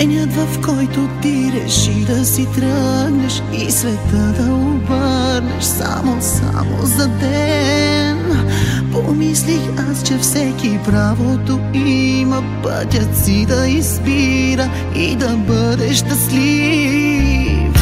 Денят, в който ти реши да си тръгнеш и света да обърнеш само за ден. Помислих аз, че всеки правото има пътят си да избира и да бъде щастлив.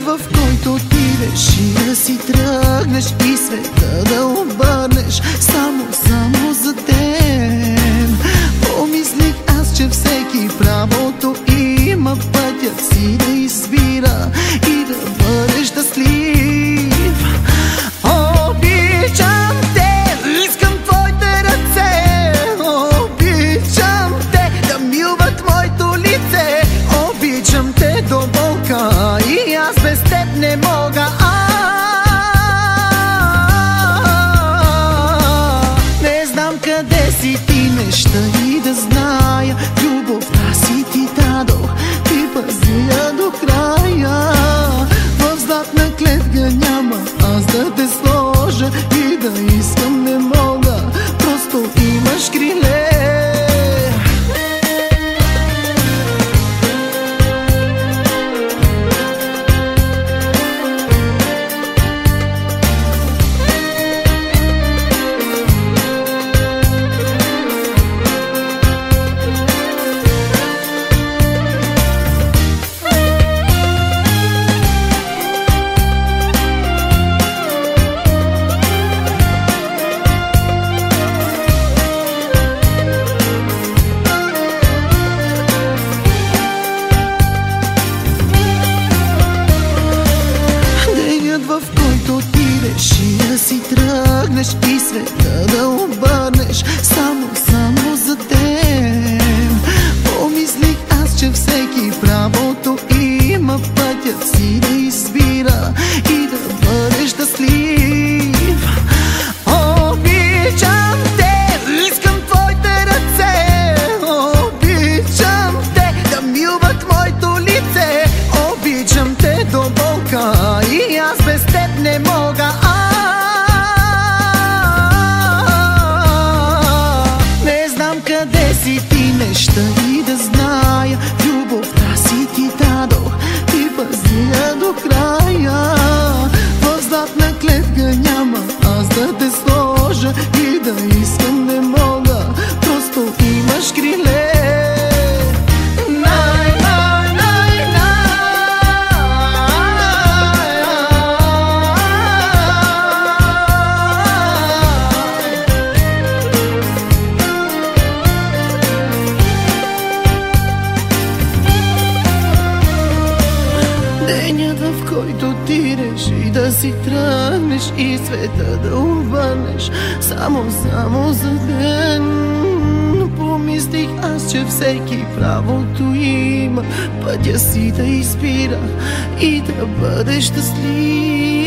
В който ти реши да си тръгнеш и света да обърнеш само за ден. Помислих аз, че всеки правото има пътят си да избира и да бъде щастлив. Обичам те, искам твоите ръце, обичам те да милват моето лице, обичам те до болка и аз без теб не мога. Не знам къде си ти, не ща и да зная. Любовта си ти дадох, ти пази я до края. В златна клетка няма аз да те сложа и да искам не мога, просто имаш криле. В който ти реши да си тръгнеш и света да обърнеш само за ден. Помислих аз, че всеки правото има пътят си да избира и да бъде щастлив. Обичам те, искам твоите ръце, обичам те да милват моето лице, обичам те до болка и аз без теб не мога. Не знам къде си ти, не ща и да зная. Любовта си ти дадох, ти пази я до края. В златна клетка няма аз да те сложа и да искам не мога, просто имаш криле. Денят, в който ти реши да си тръгнеш и света да обърнеш само за ден. Помислих аз, че всеки правото има пътя си да избира и да бъде щастлив.